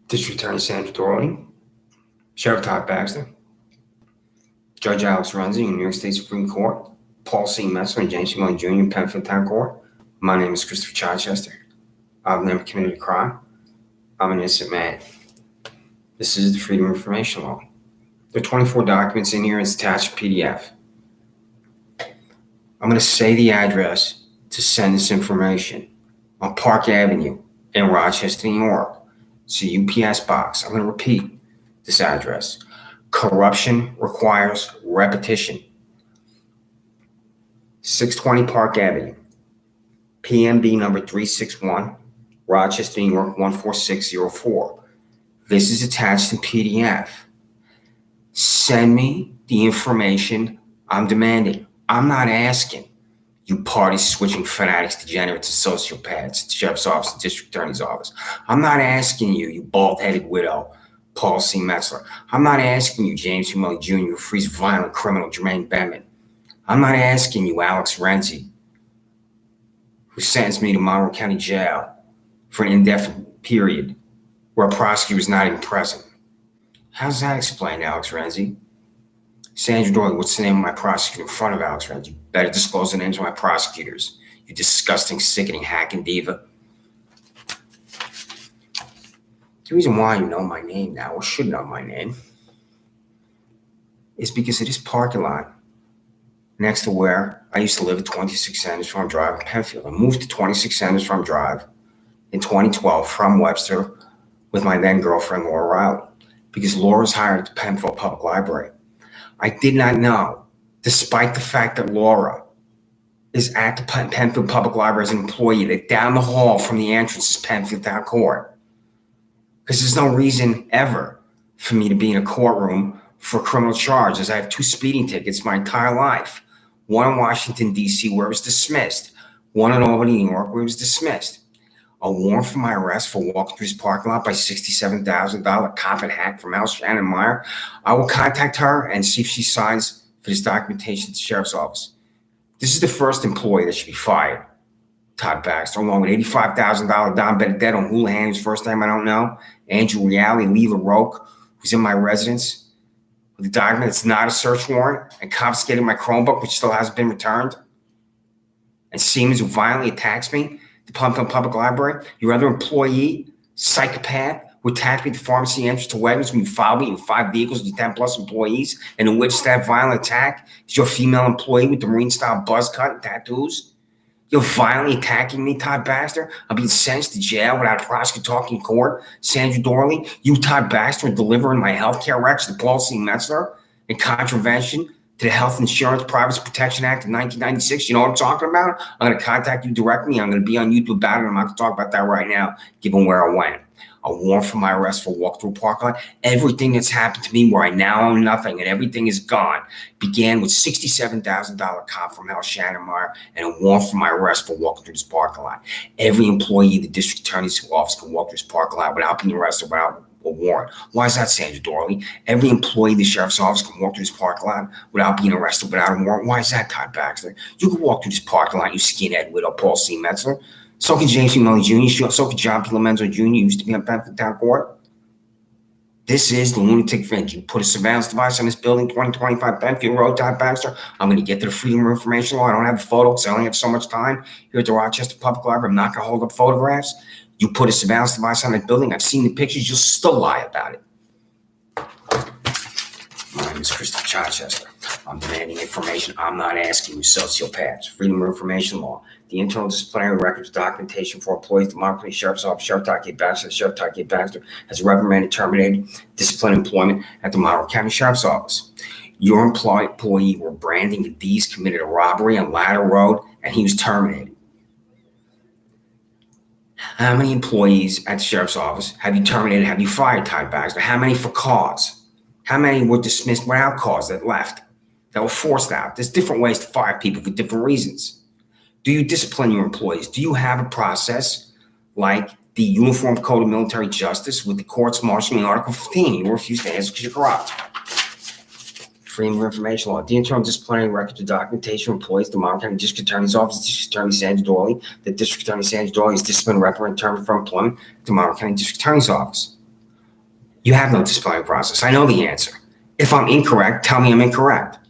District Attorney Sandra, Doorley, Sheriff Todd Baxter, Judge Alex Renzi in New York State Supreme Court, Paul C. Metzler and James C. Mullen Jr. in Penfield Town Court. My name is Christopher Chichester. I've never committed a crime. I'm an innocent man. This is the Freedom of Information Law. There are 24 documents in here. It's attached PDF. I'm going to say the address to send this information on Park Avenue in Rochester, New York. It's a UPS box. I'm going to repeat this address. Corruption requires repetition. 620 Park Avenue, PMB number 361, Rochester, New York 14604. This is attached in PDF. Send me the information I'm demanding. I'm not asking you party-switching fanatics, degenerates, and sociopaths at the Sheriff's Office and District Attorney's Office. I'm not asking you, you bald-headed widow, Paul C. Metzler. I'm not asking you, James C. Mullen Jr., who frees violent criminal Jermaine Bettman. I'm not asking you, Alex Renzi, who sentenced me to Monroe County Jail for an indefinite period where a prosecutor was not even present. How does that explain, Alex Renzi? Sandra Doorley, what's the name of my prosecutor in front of Alex Renzi? Better disclose the names of my prosecutors, you disgusting, sickening hacking diva. The reason why you know my name now, or should know my name, is because of this parking lot next to where I used to live at 26 Sanders Farm Drive in Penfield. I moved to 26 Sanders Farm Drive in 2012 from Webster with my then girlfriend, Laura Riley, because Laura's hired at the Penfield Public Library. I did not know, despite the fact that Laura is at the Penfield Public Library as an employee, that down the hall from the entrance is Penfield Town Court. Because there's no reason ever for me to be in a courtroom for a criminal charge, as I have 2 speeding tickets my entire life. One in Washington, D.C., where it was dismissed. One in Albany, New York, where it was dismissed. A warrant for my arrest for walking through his parking lot by $67,000 cop and hack from Al Shannon Meyer. I will contact her and see if she signs for this documentation at the Sheriff's Office. This is the first employee that should be fired, Todd Baxter, along with $85,000 Don Benedetto and Houlihan, whose first name I don't know, Andrew Reale, Lee LaRoque, who's in my residence with a document that's not a search warrant, and confiscated my Chromebook, which still hasn't been returned, and Siemens, who violently attacks me, the Penfield Public Library. Your other employee, psychopath, who attacked me at the pharmacy entrance to Wegmans when you filed me in 5 vehicles with 10 plus employees, and in which that violent attack is your female employee with the Marine-style buzz cut and tattoos. You're violently attacking me, Todd Baxter. I'm being sentenced to jail without a prosecutor talking in court. Sandra Doorley, you, Todd Baxter, are delivering my health care records to Paul C. Metzler in contravention to the Health Insurance Privacy Protection Act of 1996. You know what I'm talking about? I'm going to contact you directly. I'm going to be on YouTube about it. I'm not going to talk about that right now, given where I went. A warrant for my arrest for walk through a parking lot. Everything that's happened to me where I now own nothing and everything is gone began with $67,000 cop from Al Shannon Meyer and a warrant for my arrest for walking through this parking lot. Every employee of the district attorney's office can walk through this parking lot without being arrested, without a warrant. Why is that, Sandra Doorley? Every employee of the sheriff's office can walk through this parking lot without being arrested, without a warrant. Why is that, Todd Baxter? You can walk through this parking lot, you skinhead widow, Paul C. Metzler. So can James C. Mullen Jr., so can John P. Lomenzo Jr., used to be on Penfield Town Court. This is the lunatic fringe. You put a surveillance device on this building, 2025 Penfield Road, Todd Baxter. I'm going to get to the Freedom of Information Law. I don't have a photo because I only have so much time here at the Rochester Public Library. I'm not going to hold up photographs. You put a surveillance device on that building. I've seen the pictures. You'll still lie about it. My name is Christopher Chichester. I'm demanding information. I'm not asking you, sociopaths. Freedom of Information Law. The internal disciplinary records documentation for employees, the Monroe County Sheriff's Office, Sheriff Todd K. Baxter. Sheriff Todd K. Baxter has reprimanded, terminated, disciplined employment at the Monroe County Sheriff's Office. Your employee were branding the D's committed a robbery on Ladder Road, and he was terminated. How many employees at the Sheriff's Office have you terminated, have you fired, Todd Baxter? How many for cause? How many were dismissed without cause that left, that were forced out? There's different ways to fire people for different reasons. Do you discipline your employees? Do you have a process like the Uniform Code of Military Justice with the courts marshaling Article 15? You refuse to answer because you're corrupt. Freedom of Information Law. The internal disciplinary records of documentation of employees, the Monroe County District Attorney's Office, District Attorney Sandra Doorley. The District Attorney Sandra Doorley is disciplined, reprimanded, terminated from employment at the Monroe County District Attorney's Office. You have no disciplinary process. I know the answer. If I'm incorrect, tell me I'm incorrect.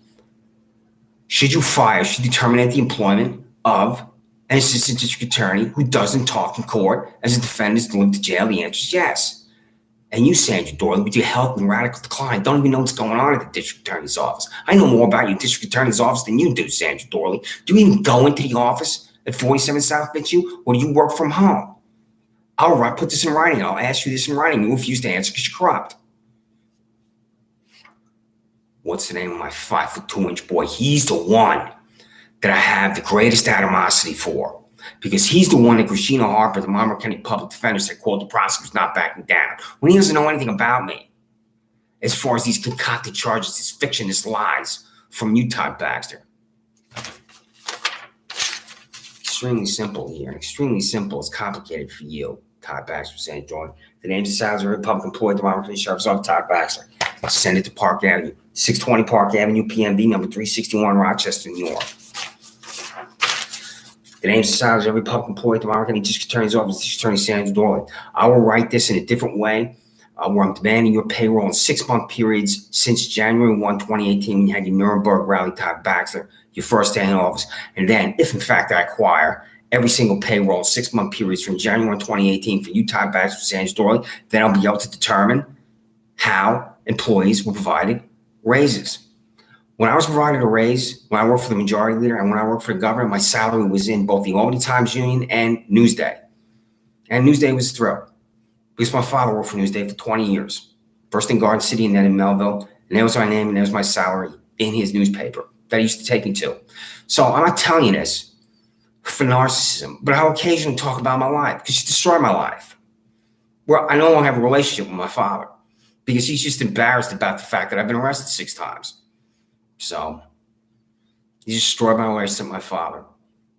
Should you terminate the employment of an assistant district attorney who doesn't talk in court as a defendant is delivered to jail? The answer is yes. And you, Sandra Doorley, with your health and radical decline, don't even know what's going on at the district attorney's office. I know more about your district attorney's office than you do, Sandra Doorley. Do you even go into the office at 47 South Fitzhugh, or do you work from home? I'll put this in writing. I'll ask you this in writing. You refuse to answer because you're corrupt. What's the name of my 5'2" boy? He's the one that I have the greatest animosity for, because he's the one that Christina Harper, the Monroe County Public Defender, said called the prosecutor's not backing down, when he doesn't know anything about me as far as these concocted charges, this fiction, this lies from you, Todd Baxter. Extremely simple here, and extremely simple is complicated for you, Todd Baxter, St. John. The names and salaries of a Republican employee at the Monroe County Sheriff's Office, Todd Baxter. Send it to Park Avenue, 620 Park Avenue, PMB number 361, Rochester, New York. The names and salaries of every public employee at the Monroe County District Attorney's Office, District Attorney Sandra Doorley. I will write this in a different way, where I'm demanding your payroll in 6-month periods since January 1, 2018, when you had your Nuremberg rally, Todd Baxter, your first day in office. And then, if in fact I acquire every single payroll in 6-month periods from January 1, 2018 for you, Todd Baxter, Sandra Doorley, then I'll be able to determine how employees were provided raises. When I was provided a raise, when I worked for the majority leader and when I worked for the governor, my salary was in both the Albany Times Union and Newsday. And Newsday was thrilled because my father worked for Newsday for 20 years. First in Garden City and then in Melville. And there was my name and there was my salary in his newspaper that he used to take me to. So I'm not telling you this for narcissism, but I'll occasionally talk about my life because she destroyed my life. Well, I no longer have a relationship with my father because he's just embarrassed about the fact that I've been arrested 6 times. So he destroyed my relationship with my father.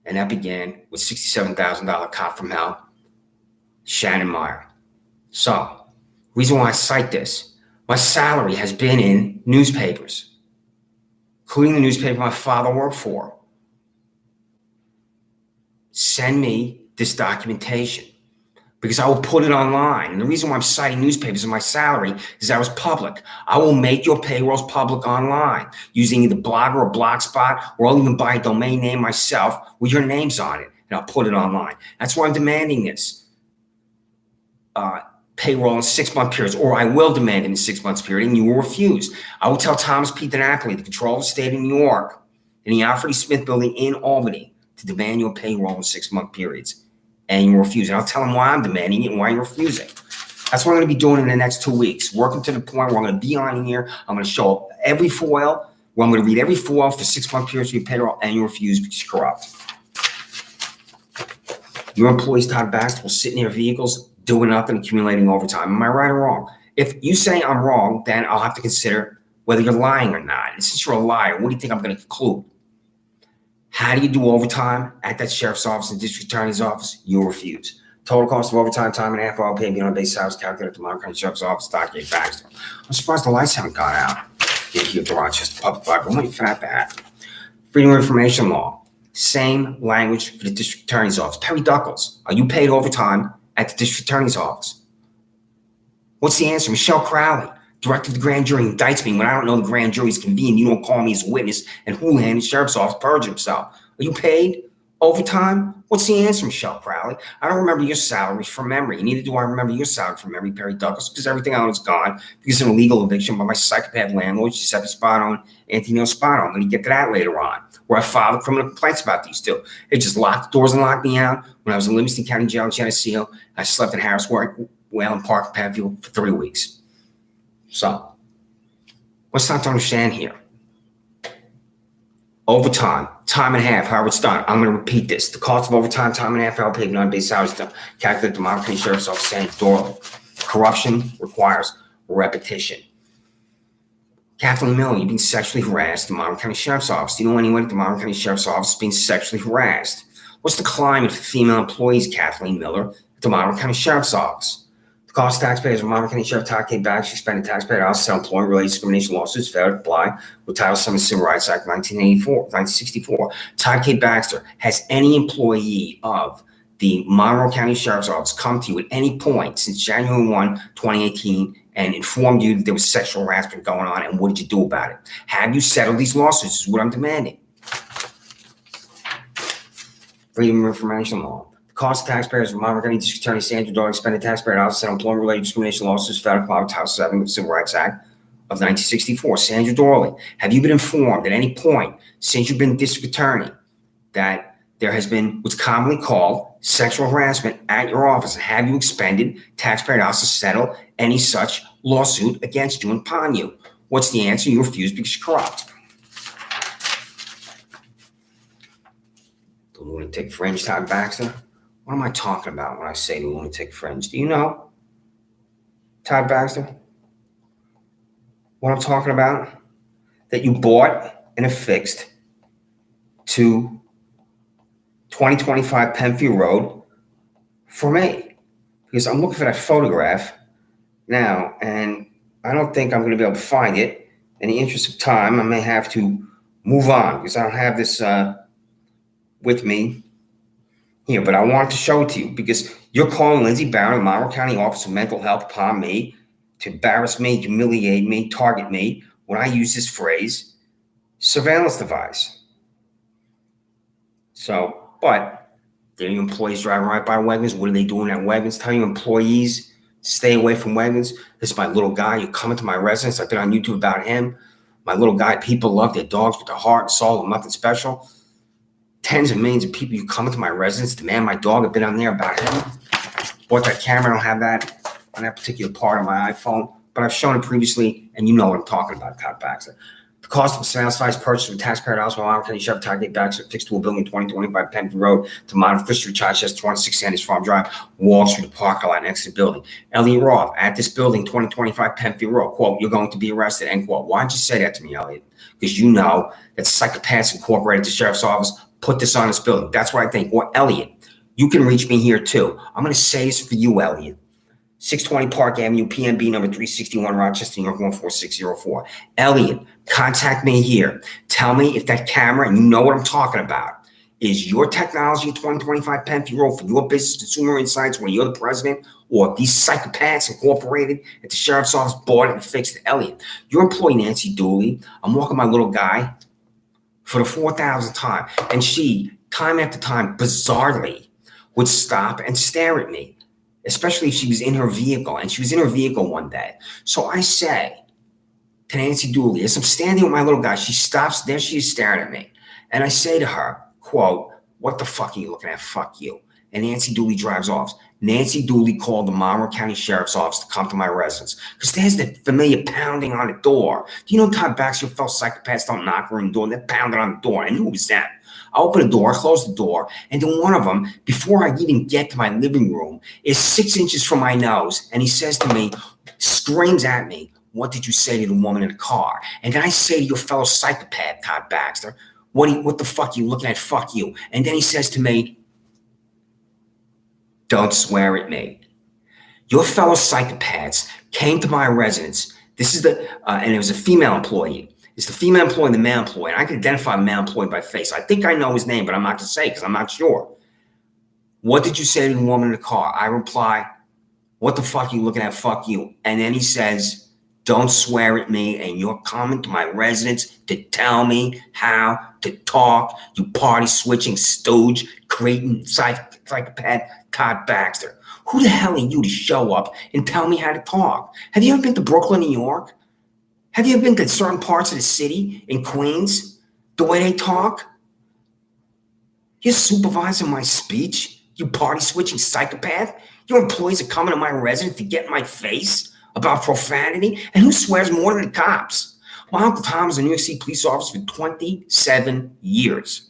And that began with $67,000 cop from hell, Shannon Meyer. So, reason why I cite this, my salary has been in newspapers, including the newspaper my father worked for. Send me this documentation because I will put it online. And the reason why I'm citing newspapers in my salary is that was public. I will make your payrolls public online using either Blogger or Blogspot, or I'll even buy a domain name myself with your names on it, and I'll put it online. That's why I'm demanding this payroll in 6-month periods, or I will demand it in 6 months period, and you will refuse. I will tell Thomas P. DiNapoli, the controller of the state of New York, in the Alfred E. Smith building in Albany, to demand your payroll in 6-month periods. And you refuse. And I'll tell him why I'm demanding it and why you're refusing. That's what I'm going to be doing in the next 2 weeks. Working to the point where I'm going to be on here. I'm going to show up every foil, where I'm going to read every foil for 6-month periods for your payroll, and you refuse because you're corrupt. Your employees, Todd Baxter, will sit in their vehicles doing nothing, accumulating overtime. Am I right or wrong? If you say I'm wrong, then I'll have to consider whether you're lying or not. And since you're a liar, what do you think I'm going to conclude? How do you do overtime at that sheriff's office and district attorney's office? You refuse. Total cost of overtime, time and a half, all paid beyond base salaries calculated at the Monroe County Sheriff's Office, Todd Baxter. I'm surprised the lights haven't gone out here at the Rochester Public Library. I'm waiting for that. Freedom of Information Law. Same language for the district attorney's office. Perry Duckles, are you paid overtime at the district attorney's office? What's the answer? Michelle Crowley, director of the grand jury, indicts me when I don't know the grand jury's convened. You don't call me as a witness, and Houlihan, the sheriff's office, perjured himself. Are you paid overtime? What's the answer, Michelle Crowley? I don't remember your salary from memory. Neither do I remember your salary from memory, Perry Douglas, because everything I own is gone because of an illegal eviction by my psychopath landlord, Giuseppe Spano, Anthony Spano. I'm going to get to that later on, where I filed criminal complaints about these two. They just locked the doors and locked me out when I was in Livingston County Jail in Geneseo. I slept in Harris Whalen Park, Penfield for 3 weeks. So, what's not to understand here? Overtime, time and a half, however it's done. I'm going to repeat this. The cost of overtime, time and a half, hour paid non-base salaries calculated the Monroe County Sheriff's Office, Sandra Doorley. Corruption requires repetition. Kathleen Miller, you've been sexually harassed at the Monroe County Sheriff's Office. Do you know anyone at the Monroe County Sheriff's Office being sexually harassed? What's the climate for female employees, Kathleen Miller, at the Monroe County Sheriff's Office? The cost of taxpayers of Monroe County Sheriff Todd K. Baxter suspended taxpayer also employment-related discrimination lawsuits failed to comply with Title VII Civil Rights Act 1964. Todd K. Baxter, has any employee of the Monroe County Sheriff's Office come to you at any point since January 1, 2018 and informed you that there was sexual harassment going on, and what did you do about it? Have you settled these lawsuits is what I'm demanding. Freedom of Information Law. The cost of taxpayers of Monmouth County District Attorney Sandra Doorley expended taxpayer dollars to settle employment-related discrimination lawsuits filed in Title 7 of the Civil Rights Act of 1964. Sandra Doorley, have you been informed at any point since you've been district attorney that there has been what's commonly called sexual harassment at your office? And have you expended taxpayer dollars to settle any such lawsuit against you and upon you? What's the answer? You refuse because you're corrupt. The lunatic fringe, Todd Baxter. What am I talking about when I say the lunatic fringe? Do you know, Todd Baxter, what I'm talking about? That you bought and affixed to 2025 Penfield Road for me, because I'm looking for that photograph now, and I don't think I'm going to be able to find it. In the interest of time, I may have to move on because I don't have this with me here, but I wanted to show it to you because you're calling Renzi Barron, the Monroe County Office of Mental Health, upon me to embarrass me, humiliate me, target me when I use this phrase, surveillance device. So, but there are your employees driving right by Wegmans. What are they doing at Wegmans? Tell your employees, stay away from Wegmans. This is my little guy. You're coming to my residence. I did on YouTube about him. My little guy, people love their dogs with their heart and soul and nothing special. Tens of millions of people, you come into my residence, demand my dog. I've been on there about him. Bought that camera. I don't have that on that particular part of my iPhone, but I've shown it previously, and you know what I'm talking about, Todd Baxter. The cost of the surveillance device purchase of taxpayer dollars from Monroe County Sheriff Todd Baxter fixed to a building 2025 Penfield Road to Monmouth District, Chichester, 26 Sanders Farm Drive, Wall Street, the parking lot next to the building. Elliot Roth, at this building, 2025 Penfield Road, quote, you're going to be arrested, end quote. Why'd you say that to me, Elliot? Because you know that Psychopaths Incorporated, the sheriff's office, put this on this building. That's what I think. Or Elliot, you can reach me here too. I'm going to say this for you, Elliot. 620 Park Avenue, PNB number 361, Rochester, New York, 14604. Elliot, contact me here. Tell me if that camera, and you know what I'm talking about, is your technology 2025 Penfield Road for your business consumer insights when you're the president, or these Psychopaths Incorporated at the sheriff's office bought it and fixed it. Elliot, your employee Nancy Dooley, I'm walking my little guy for the 4,000th time, and she, time after time, bizarrely, would stop and stare at me, especially if she was in her vehicle, and she was in her vehicle one day. So I say to Nancy Dooley, as I'm standing with my little guy, she stops, there she is staring at me, and I say to her, quote, what the fuck are you looking at? Fuck you. And Nancy Dooley drives off. Nancy Dooley called the Monroe County Sheriff's Office to come to my residence because there's the familiar pounding on the door. Do you know Todd Baxter, fellow psychopaths don't knock on the door? They're pounding on the door. I knew it was them. I open the door, I close the door, and then one of them, before I even get to my living room, is 6 inches from my nose, and he says to me, screams at me, what did you say to the woman in the car? And then I say to your fellow psychopath, Todd Baxter, what the fuck are you looking at? Fuck you. And then he says to me, don't swear at me. Your fellow psychopaths came to my residence. This is and it was a female employee. It's the female employee and the male employee. And I can identify the male employee by face. I think I know his name, but I'm not going to say because I'm not sure. What did you say to the woman in the car? I reply, what the fuck are you looking at? Fuck you. And then he says, don't swear at me, and you're coming to my residence to tell me how to talk, you party-switching stooge, creating psychopath Todd Baxter. Who the hell are you to show up and tell me how to talk? Have you ever been to Brooklyn, New York? Have you ever been to certain parts of the city in Queens? The way they talk? You're supervising my speech, you party-switching psychopath? Your employees are coming to my residence to get in my face about profanity? And who swears more than the cops? My Uncle Tom was a New York City police officer for 27 years.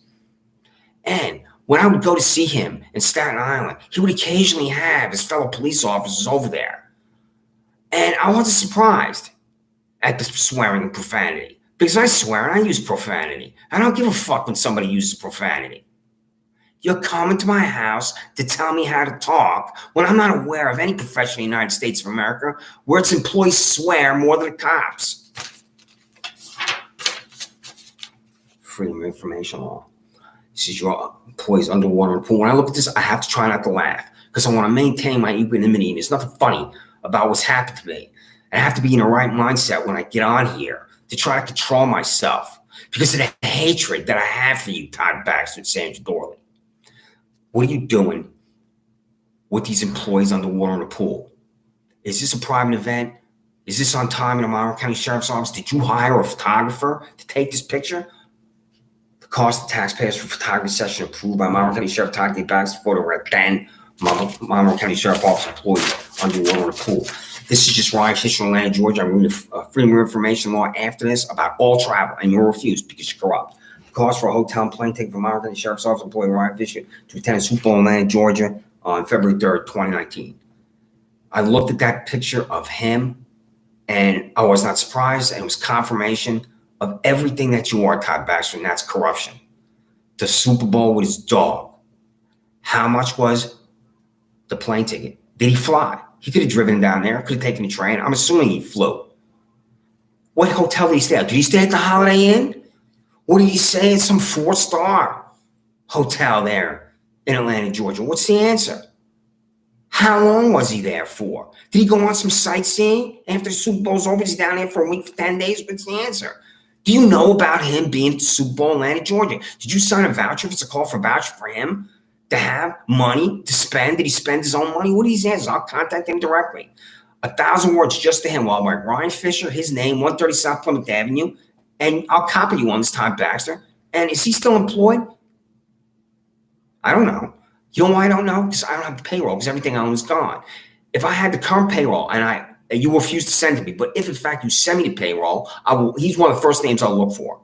And when I would go to see him in Staten Island, he would occasionally have his fellow police officers over there. And I wasn't surprised at the swearing and profanity because I swear and I use profanity. I don't give a fuck when somebody uses profanity. You're coming to my house to tell me how to talk when I'm not aware of any profession in the United States of America where its employees swear more than the cops. Freedom of Information Law. This is your employees underwater in the pool. When I look at this, I have to try not to laugh because I want to maintain my equanimity. And there's nothing funny about what's happened to me. And I have to be in the right mindset when I get on here to try to control myself because of the hatred that I have for you, Todd Baxter and Sandra Doorley. What are you doing with these employees underwater in the pool? Is this a private event? Is this on time in the Monroe County Sheriff's Office? Did you hire a photographer to take this picture? The cost of taxpayers for photography session approved by Monroe County Sheriff Todd Baxter photo were 10 Monroe County Sheriff Office employees underwater in the pool. This is just Ryan Fisher in Atlanta, Georgia. I'm reading the Freedom of Information law after this about all travel, and you'll refuse because you're corrupt. The cost for a hotel and plane ticket for Monroe County Sheriff's Office employee Ryan Fisher to attend a Super Bowl in Atlanta, Georgia on February 3rd, 2019. I looked at that picture of him, and I was not surprised, and it was confirmation of everything that you are, Todd Baxter, and that's corruption. The Super Bowl with his dog. How much was the plane ticket? Did he fly? He could have driven down there, could have taken a train. I'm assuming he flew. What hotel did he stay at? Did he stay at the Holiday Inn? What did he say at some 4-star hotel there in Atlanta, Georgia? What's the answer? How long was he there for? Did he go on some sightseeing after the Super Bowl's over? Is he down there for a week, for 10 days? What's the answer? Do you know about him being at the Super Bowl in Atlanta, Georgia? Did you sign a voucher if it's a call for a voucher for him to have money to spend? Did he spend his own money? What are his answers? I'll contact him directly. 1,000 words just to him while I write Ryan Fisher, his name, 130 South Plymouth Avenue, and I'll copy you on this time, Baxter. And is he still employed? I don't know. You know why I don't know? Because I don't have the payroll because everything I own is gone. If I had the current payroll and you refuse to send it to me, but if in fact you send me the payroll, he's one of the first names I'll look for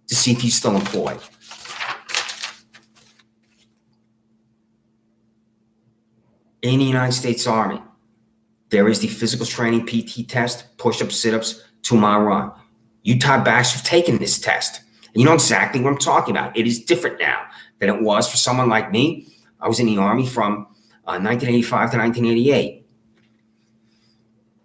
to see if he's still employed. In the United States Army, there is the physical training PT test, push-ups, sit-ups, 2-mile run. You, Todd Baxter, have taken this test. And you know exactly what I'm talking about. It is different now than it was for someone like me. I was in the Army from 1985 to 1988.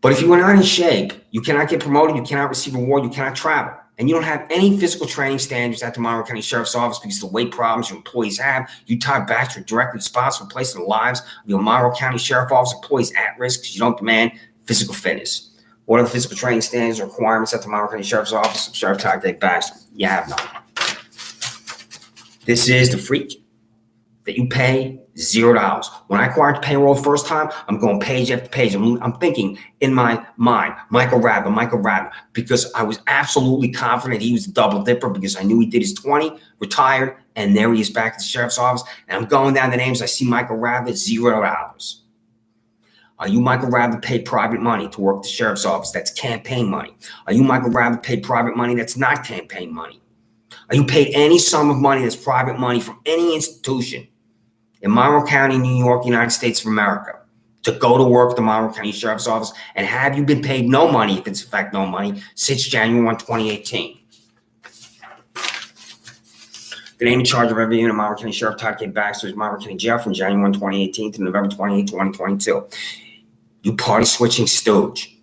But if you are not in shape, you cannot get promoted, you cannot receive a reward, you cannot travel. And you don't have any physical training standards at the Monroe County Sheriff's Office because of the weight problems your employees have. You, Todd Baxter, are directly responsible for placing the lives of your Monroe County Sheriff's Office employees at risk because you don't demand physical fitness. What are the physical training standards or requirements at the Monroe County Sheriff's Office? Sheriff Todd Baxter, you have none. This is the freak that you pay $0. When I acquired the payroll the first time, I'm going page after page. I'm thinking in my mind, Michael Radler, because I was absolutely confident he was a double dipper because I knew he did his 20, retired, and there he is back at the sheriff's office. And I'm going down the names. I see Michael Radler, $0. Are you Michael Radler paid private money to work at the sheriff's office? That's campaign money. Are you Michael Radler paid private money that's not campaign money? Are you paid any sum of money that's private money from any institution in Monroe County, New York, United States of America, to go to work at the Monroe County Sheriff's Office? And have you been paid no money, if it's in fact no money, since January 1, 2018? The name in charge of every unit of Monroe County Sheriff Todd K. Baxter is Monroe County Jail from January 1, 2018 to November 28, 2022. You party switching stooge.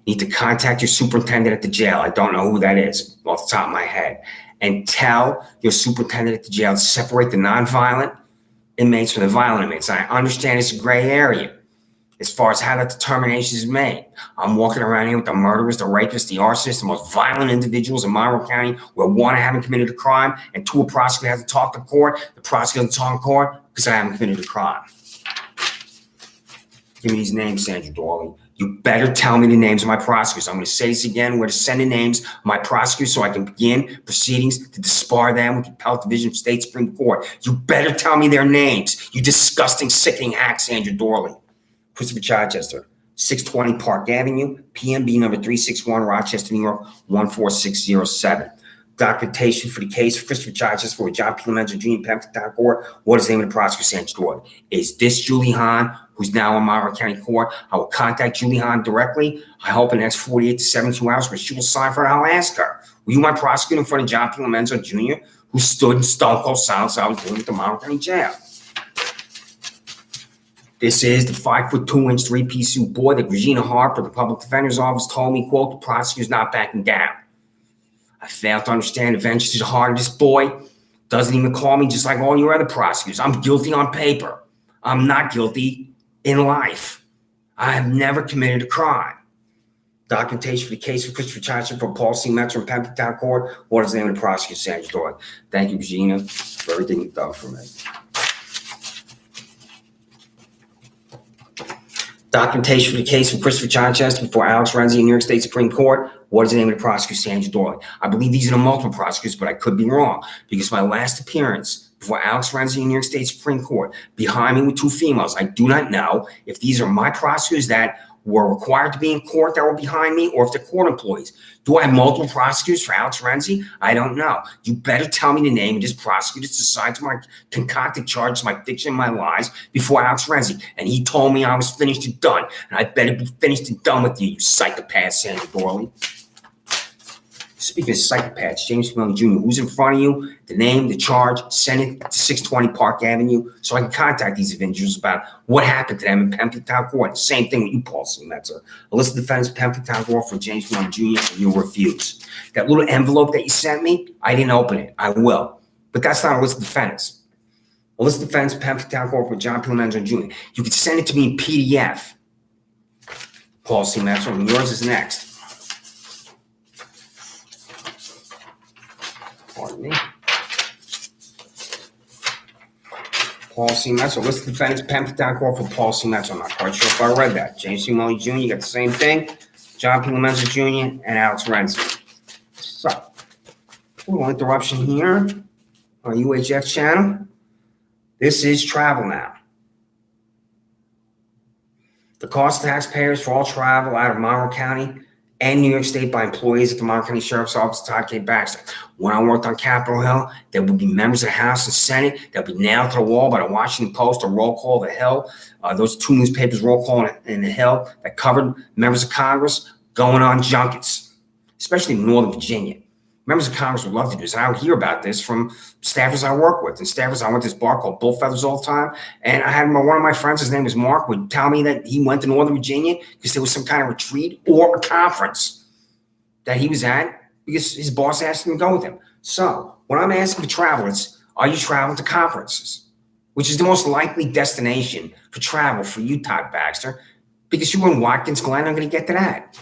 You need to contact your superintendent at the jail. I don't know who that is off the top of my head. And tell your superintendent at the jail to separate the nonviolent inmates from the violent inmates. I understand it's a gray area as far as how that determination is made. I'm walking around here with the murderers, the rapists, the arsonists, the most violent individuals in Monroe County, where one, I haven't committed a crime, and two, a prosecutor hasn't talked to court. The prosecutor doesn't talk to court because I haven't committed a crime. Give me these names, Sandra Doorley. You better tell me the names of my prosecutors. I'm going to say this again, where to send the names of my prosecutors so I can begin proceedings to disbar them with the Appellate Division of State Supreme Court. You better tell me their names, you disgusting, sickening hack, Sandra Doorley. Christopher Chichester, 620 Park Avenue, PMB number 361, Rochester, New York, 14607. Documentation for the case for Christopher Chichester for John P. Lomenzo Jr. Pemberton Court. What is the name of the prosecutor, Sandra Doorley? Is this Julie Hahn, who's now in Monroe County Court? I will contact Julie Hahn directly. I hope in the next 48 to 72 hours where she will sign for it. I'll ask her, were you my prosecutor in front of John P. Lomenzo Jr., who stood in stone cold silence I was doing at the Monroe County Jail? This is the 5'2", 3-piece suit boy that Regina Harper, the public defender's office, told me, quote, the prosecutor's not backing down. I fail to understand the vengeance is the heart of this boy. Doesn't even call me just like all your other prosecutors. I'm guilty on paper. I'm not guilty in life. I have never committed a crime. Documentation for the case of Christopher Johnson for Paul C. Metzer in Pembroke Town Court. What is the name of the prosecutor, Sandra Doorley? Thank you, Regina, for everything you've done for me. Documentation for the case of Christopher Johnson before Alex Renzi in New York State Supreme Court. What is the name of the prosecutor, Sandra Doorley? I believe these are the multiple prosecutors, but I could be wrong because my last appearance before Alex Renzi in New York State Supreme Court, behind me with two females. I do not know if these are my prosecutors that were required to be in court that were behind me, or if they're court employees. Do I have multiple prosecutors for Alex Renzi? I don't know. You better tell me the name of this prosecutor that's assigned to my concocted charges, my fiction, my lies, before Alex Renzi. And he told me I was finished and done. And I better be finished and done with you psychopath, Sandra Doorley. Speaking of psychopaths, James Millie Jr., who's in front of you, the name, the charge, send it to 620 Park Avenue so I can contact these individuals about what happened to them in Pembroke Town Court. Same thing with you, Paul C. Metzer. A list of defendants in Pembroke Town Court for James Millie Jr., and you'll refuse. That little envelope that you sent me, I didn't open it. I will. But that's not a list of defendants. A list of defendants in Pembroke Town Court for John P. Menzo Jr. You can send it to me in PDF. Paul C. Metzer, and yours is next. Pardon me. Paul C. Metzer. List of defendants, Pembroke Town Court for Paul C. Metzer. I'm not quite sure if I read that. James C. Millie Jr., you got the same thing. John P. Menzo Jr. and Alex Renzi. So, a little interruption here on UHF channel. This is travel now. The cost to taxpayers for all travel out of Monroe County and New York State by employees at the Monroe County Sheriff's Office, Todd K. Baxter. When I worked on Capitol Hill, there would be members of the House and Senate that would be nailed to the wall by the Washington Post or Roll Call the Hill. Those two newspapers, Roll Call and the Hill, that covered members of Congress going on junkets, especially in Northern Virginia. Members of Congress would love to do this. And I would hear about this from staffers I work with. And staffers, I went to this bar called Bull Feathers all the time. And I had one of my friends, his name was Mark, would tell me that he went to Northern Virginia because there was some kind of retreat or a conference that he was at because his boss asked him to go with him. So when I'm asking for travel, it's, are you traveling to conferences? Which is the most likely destination for travel for you, Todd Baxter, because you were in Watkins Glen. I'm going to get to that.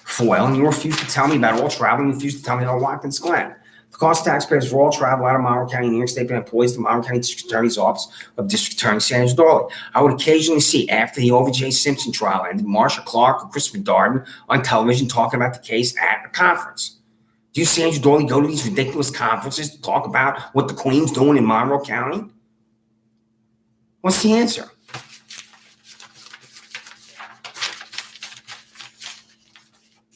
Foil, and you refuse to tell me about all travel, and you refuse to tell me about Watkins Glen. The cost of taxpayers for all travel out of Monroe County, New York State, by employees of the Monroe County District Attorney's Office of District Attorney Sandra Doorley. I would occasionally see, after the O.J. Simpson trial ended, Marsha Clark or Christopher Darden on television talking about the case at a conference. Do you, Sandra Doorley, go to these ridiculous conferences to talk about what the Queen's doing in Monroe County? What's the answer?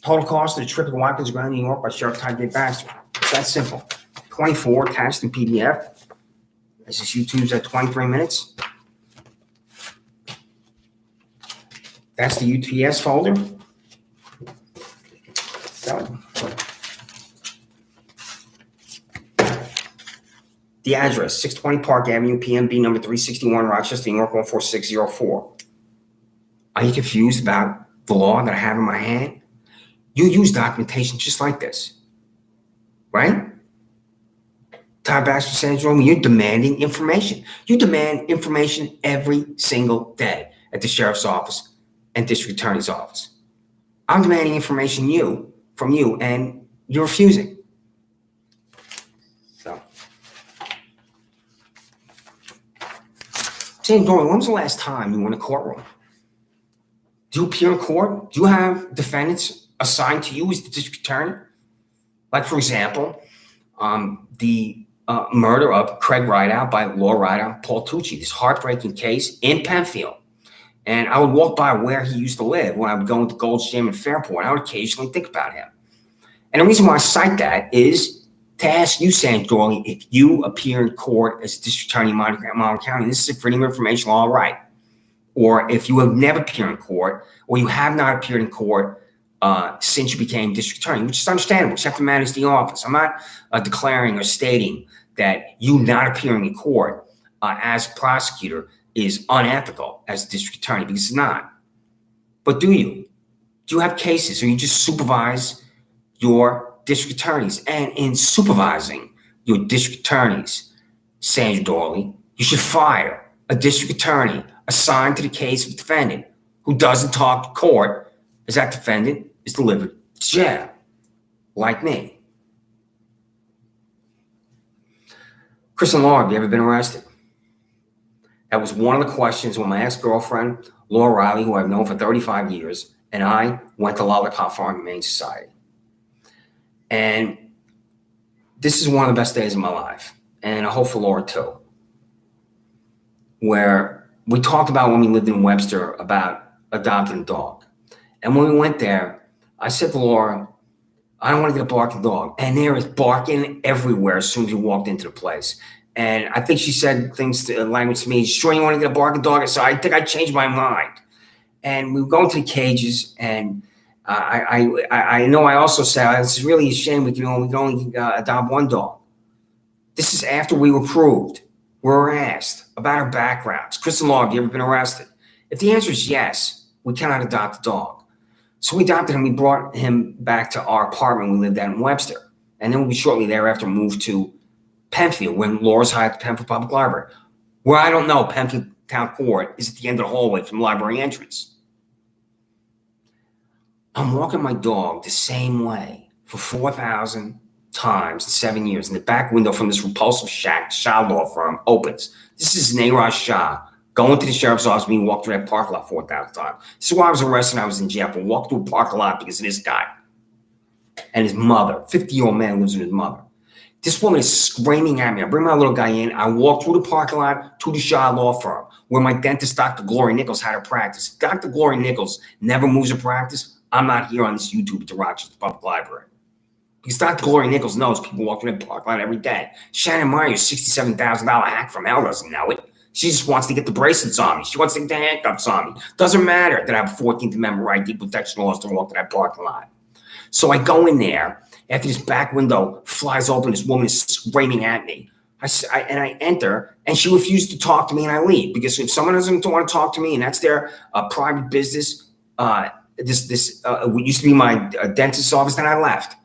Total cost of the trip to Watkins Glen, New York by Sheriff Todd K. Baxter. It's that simple. 24 attached in PDF. This is YouTube's at 23 minutes. That's the UTS folder. The address, 620 Park Avenue, PMB number 361, Rochester, New York, 14604. Are you confused about the law that I have in my hand? You use documentation just like this, right? Todd Baxter, Sandra Doorley, you're demanding information. You demand information every single day at the Sheriff's Office and District Attorney's Office. I'm demanding information from you, and you're refusing. So, Sandra Doorley, when was the last time you were in a courtroom? Do you appear in court? Do you have defendants assigned to you as the district attorney? Like, for example, the murder of Craig Rideout by Laura Rideout, Paul Tucci, this heartbreaking case in Penfield. And I would walk by where he used to live when I would go into Gold's Gym in Fairport. I would occasionally think about him. And the reason why I cite that is to ask you, Sandra Doorley, if you appear in court as district attorney in Monroe County, this is a freedom of information law, right? Or if you have never appeared in court, or you have not appeared in court since you became district attorney, which is understandable, except to manage the office. I'm not declaring or stating that you not appearing in court as prosecutor is unethical as district attorney, because it's not. But do you? Do you have cases, or you just supervise your district attorneys? And in supervising your district attorneys, Sandra Doorley, you should fire a district attorney assigned to the case of defendant who doesn't talk to court is that defendant is delivered to jail, like me. Chris and Laura, have you ever been arrested? That was one of the questions when my ex-girlfriend, Laura Riley, who I've known for 35 years, and I went to Lollipop Farm Humane Society. And this is one of the best days of my life, and I hope for Laura too, where we talked about when we lived in Webster about adopting a dog. And when we went there, I said to Laura, I don't want to get a barking dog. And there is barking everywhere as soon as you walked into the place. And I think she said language to me, sure you want to get a barking dog? So I think I changed my mind. And we were going to the cages, and I know I also said, it's really a shame we can only adopt one dog. This is after we were proved. We were asked about our backgrounds. Chris and Laura, have you ever been arrested? If the answer is yes, we cannot adopt a dog. So we adopted him. We brought him back to our apartment we lived at in Webster. And then we shortly thereafter moved to Penfield when Laura's hired at the Penfield Public Library, where I don't know, Penfield Town Court is at the end of the hallway from the library entrance. I'm walking my dog the same way for 4,000 times in 7 years. And the back window from this repulsive Shah law firm opens. This is Neeraj Shah going to the sheriff's office, being walked through that parking lot 4,000 times. This is why I was arrested and I was in jail for walking through a parking lot because of this guy and his mother. 50-year-old man lives with his mother. This woman is screaming at me. I bring my little guy in. I walk through the parking lot to the Shah law firm where my dentist, Dr. Gloria Nichols, had her practice. Dr. Gloria Nichols never moves her practice. I'm not here on this YouTube at the Rochester Public Library. Because Dr. Gloria Nichols knows people walk through the parking lot every day. Shannon Meyer's $67,000 hack from hell doesn't know it. She just wants to get the bracelets on me. She wants to get the handcuffs on me. Doesn't matter that I have 14th Amendment right, deep protection laws to walk to that parking lot. So I go in there. After this back window flies open, this woman is screaming at me. I enter, and she refused to talk to me, and I leave. Because if someone doesn't want to talk to me, and that's their private business, this used to be my dentist's office, then I left.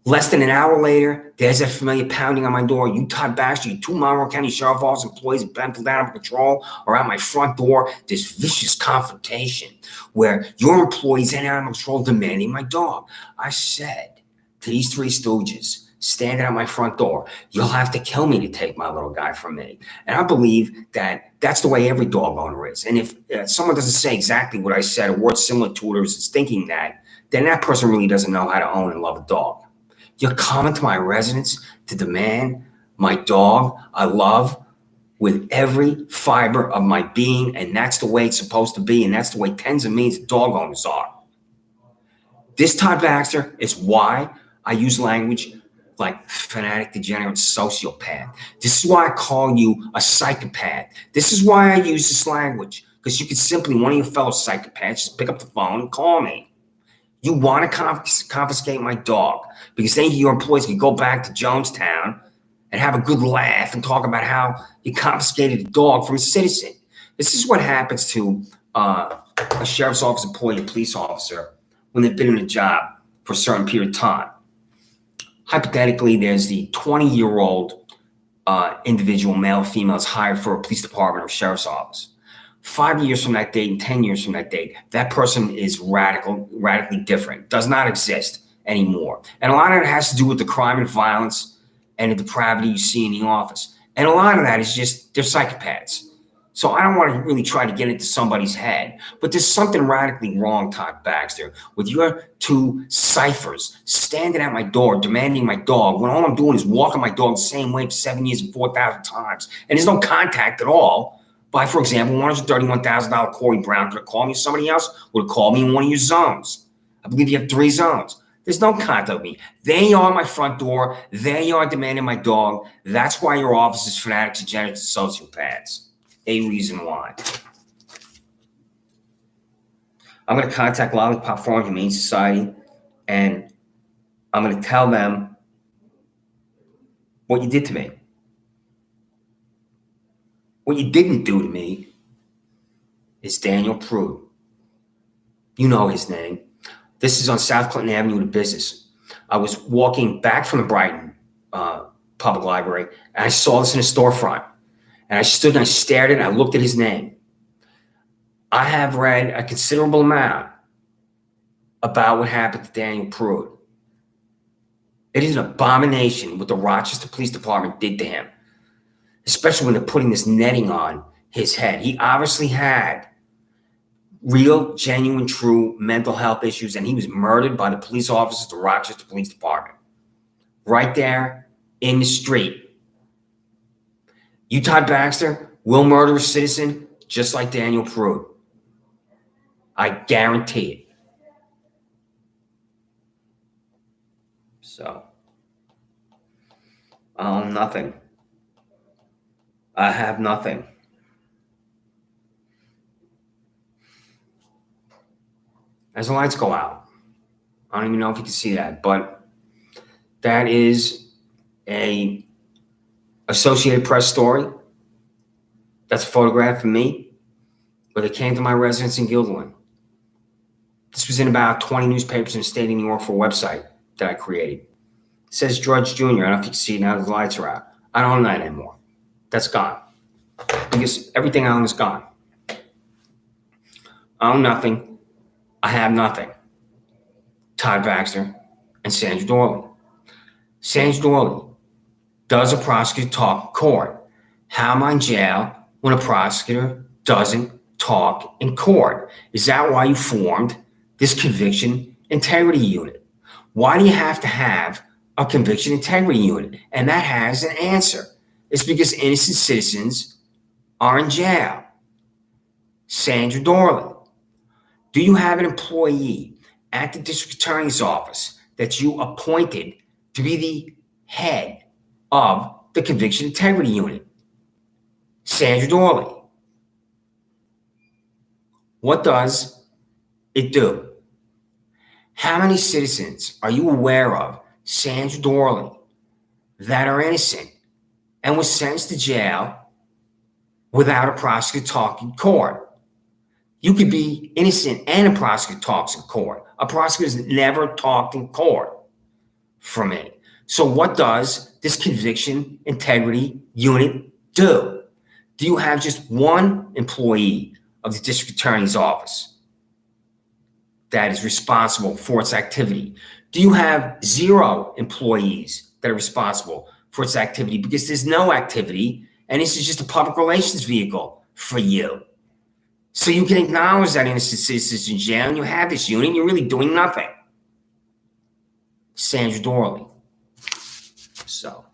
Less than an hour later, there's that familiar pounding on my door. You, Todd Baxter, you two Monroe County Sheriff's Office employees of Penfield Animal Control are at my front door. This vicious confrontation where your employees and Animal Control demanding my dog. I said to these three stooges standing at my front door, you'll have to kill me to take my little guy from me. And I believe that that's the way every dog owner is. And if someone doesn't say exactly what I said, a word similar to it, or is thinking that, then that person really doesn't know how to own and love a dog. You're coming to my residence to demand my dog I love with every fiber of my being, and that's the way it's supposed to be, and that's the way tens of millions of dog owners are. This Todd Baxter is why I use language like fanatic, degenerate, sociopath. This is why I call you a psychopath. This is why I use this language, because you could simply, one of your fellow psychopaths, just pick up the phone and call me. You want to confiscate my dog because then your employees can go back to Jonestown and have a good laugh and talk about how you confiscated a dog from a citizen. This is what happens to a sheriff's office employee, a police officer, when they've been in a job for a certain period of time. Hypothetically, there's the 20-year-old individual, male or female, is hired for a police department or sheriff's office. 5 years from that date and 10 years from that date, that person is radically different, does not exist anymore. And a lot of it has to do with the crime and violence and the depravity you see in the office. And a lot of that is just, they're psychopaths. So I don't want to really try to get into somebody's head, but there's something radically wrong, Todd Baxter, with your two ciphers standing at my door, demanding my dog, when all I'm doing is walking my dog the same way for 7 years and 4,000 times. And there's no contact at all. By, for example, $131,000 Corey Brown could have called me. Somebody else would have called me in one of your zones. I believe you have 3 zones. There's no contact with me. They are my front door. They are demanding my dog. That's why your office is fanatics, degenerates, and sociopaths. A reason why. I'm going to contact Lollipop Farm Humane Society, and I'm going to tell them what you did to me. What you didn't do to me is Daniel Prude. You know his name. This is on South Clinton Avenue, the business. I was walking back from the Brighton Public Library, and I saw this in a storefront. And I stood and I stared at it, and I looked at his name. I have read a considerable amount about what happened to Daniel Pruitt. It is an abomination what the Rochester Police Department did to him, especially when they're putting this netting on his head. He obviously had real, genuine, true mental health issues, and he was murdered by the police officers of the Rochester Police Department. Right there in the street. You, Todd Baxter, will murder a citizen just like Daniel Pruitt. I guarantee it. So, I own nothing. I have nothing. As the lights go out, I don't even know if you can see that, but that is a Associated Press story. That's a photograph of me, where they came to my residence in Guilderland. This was in about 20 newspapers in the state of New York for a website that I created. It says Drudge Jr. I don't know if you can see it now that the lights are out. I don't own that anymore. That's gone. Because everything I own is gone. I own nothing. I have nothing. Todd Baxter and Sandra Doorley. Sandra Doorley, does a prosecutor talk in court? How am I in jail when a prosecutor doesn't talk in court? Is that why you formed this conviction integrity unit? Why do you have to have a conviction integrity unit? And that has an answer. It's because innocent citizens are in jail. Sandra Doorley, do you have an employee at the district attorney's office that you appointed to be the head of the conviction integrity unit? Sandra Doorley, what does it do? How many citizens are you aware of, Sandra Doorley, that are innocent and was sentenced to jail without a prosecutor talking in court? You could be innocent and a prosecutor talks in court. A prosecutor's never talked in court for me. So what does this conviction integrity unit do? Do you have just one employee of the district attorney's office that is responsible for its activity? Do you have 0 employees that are responsible for its activity? Because there's no activity, and this is just a public relations vehicle for you. So you can acknowledge that innocent citizens in jail, and you have this unit, and you're really doing nothing. Sandra Doorley. So,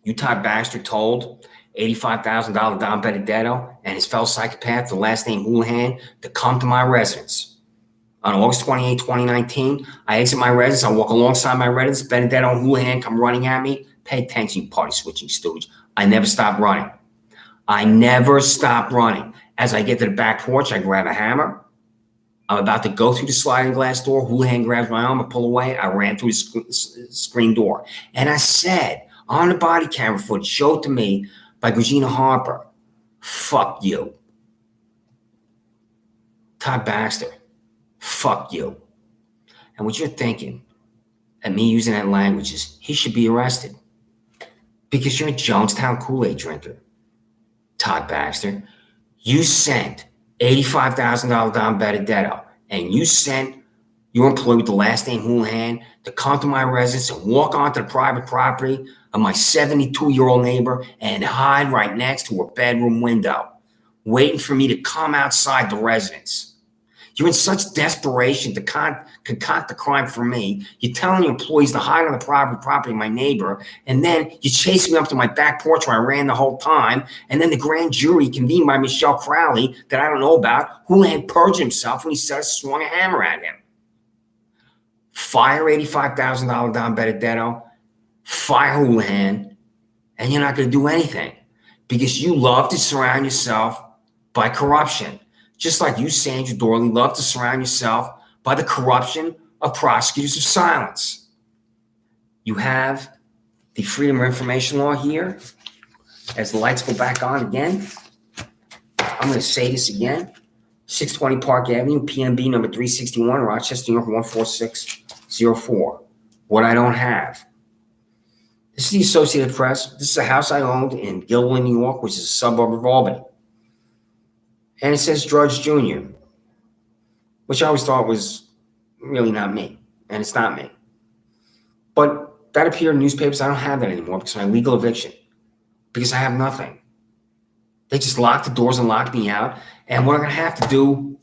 you, Todd Baxter, told $85,000 Don Benedetto and his fellow psychopath, the last name Houlihan, to come to my residence. On August 28, 2019, I exit my residence. I walk alongside my residence. Benedetto and Houlihan come running at me. Pay attention, party switching stooge. I never stop running. I never stop running. As I get to the back porch, I grab a hammer. I'm about to go through the sliding glass door. Houlihan grabs my arm. I pull away. I ran through the screen door. And I said, on the body camera footage showed to me by Regina Harper, fuck you. Todd Baxter, fuck you. And what you're thinking at me using that language is he should be arrested because you're a Jonestown Kool-Aid drinker. Todd Baxter, you sent $85,000 Don Benedetto, and you sent your employee with the last name Houlihan to come to my residence and walk onto the private property of my 72-year-old neighbor and hide right next to her bedroom window, waiting for me to come outside the residence. You're in such desperation to concoct the crime for me. You're telling your employees to hide on the private property of my neighbor, and then you chase me up to my back porch where I ran the whole time, and then the grand jury convened by Michelle Crowley that I don't know about, Houlihan perjured himself when he swung a hammer at him. Fire $85,000 Don Benedetto, fire Houlihan, and you're not going to do anything because you love to surround yourself by corruption. Just like you, Sandra Doorley, love to surround yourself by the corruption of prosecutors of silence. You have the Freedom of Information Law here. As the lights go back on again, I'm going to say this again. 620 Park Avenue, PMB number 361, Rochester, New York, 14604. What I don't have. This is the Associated Press. This is a house I owned in Guilderland, New York, which is a suburb of Albany. And it says Drudge Jr. which I always thought was really not me, and it's not me. But that appeared in newspapers. I don't have that anymore because of my legal eviction, because I have nothing. They just locked the doors and locked me out, and what I'm going to have to do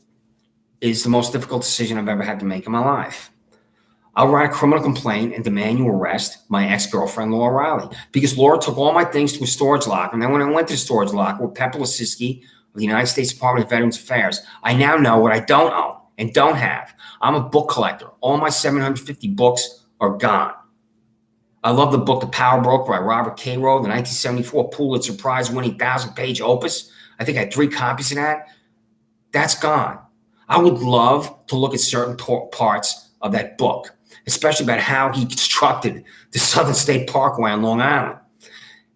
is the most difficult decision I've ever had to make in my life. I'll write a criminal complaint and demand you arrest my ex-girlfriend, Laura Riley, because Laura took all my things to a storage locker. And then when I went to the storage locker with Pepper Lisiski of the United States Department of Veterans Affairs, I now know what I don't own and don't have. I'm a book collector. All my 750 books are gone. I love the book The Power Broker by Robert Caro, the 1974 Pulitzer Prize-winning 1,000-page opus. I think I had 3 copies of that. That's gone. I would love to look at certain parts of that book, especially about how he constructed the Southern State Parkway on Long Island.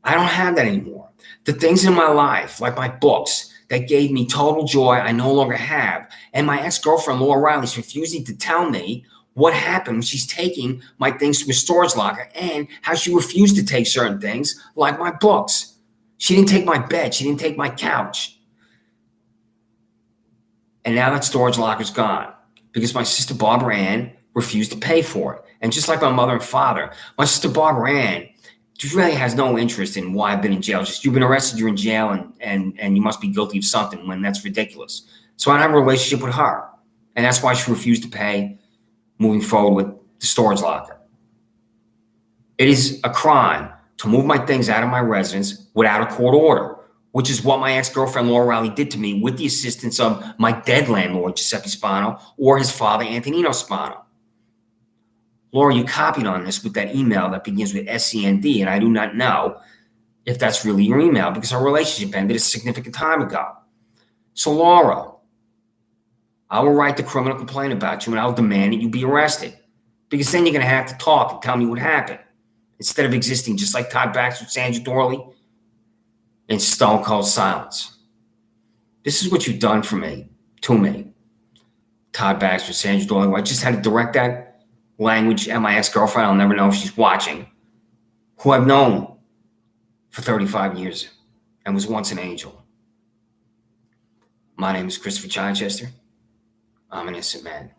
I don't have that anymore. The things in my life, like my books, that gave me total joy, I no longer have. And my ex-girlfriend, Laura Riley, is refusing to tell me what happened when she's taking my things to a storage locker and how she refused to take certain things, like my books. She didn't take my bed. She didn't take my couch. And now that storage locker's gone because my sister Barbara Ann refused to pay for it. And just like my mother and father, my sister Barbara Ann just really has no interest in why I've been in jail. Just, you've been arrested, you're in jail, and you must be guilty of something, when that's ridiculous. So I don't have a relationship with her. And that's why she refused to pay moving forward with the storage locker. It is a crime to move my things out of my residence without a court order, which is what my ex-girlfriend Laura Riley did to me with the assistance of my dead landlord, Giuseppe Spano, or his father, Antonino Spano. Laura, you copied on this with that email that begins with SCND, and I do not know if that's really your email because our relationship ended a significant time ago. So, Laura, I will write the criminal complaint about you, and I'll demand that you be arrested, because then you're going to have to talk and tell me what happened, instead of existing just like Todd Baxter and Sandra Doorley in stone cold silence. This is what you've done for me, to me. Todd Baxter, Sandra Doorley. I just had to direct that language at my ex-girlfriend. I'll never know if she's watching, who I've known for 35 years and was once an angel. My name is Christopher Chichester. I'm an innocent man.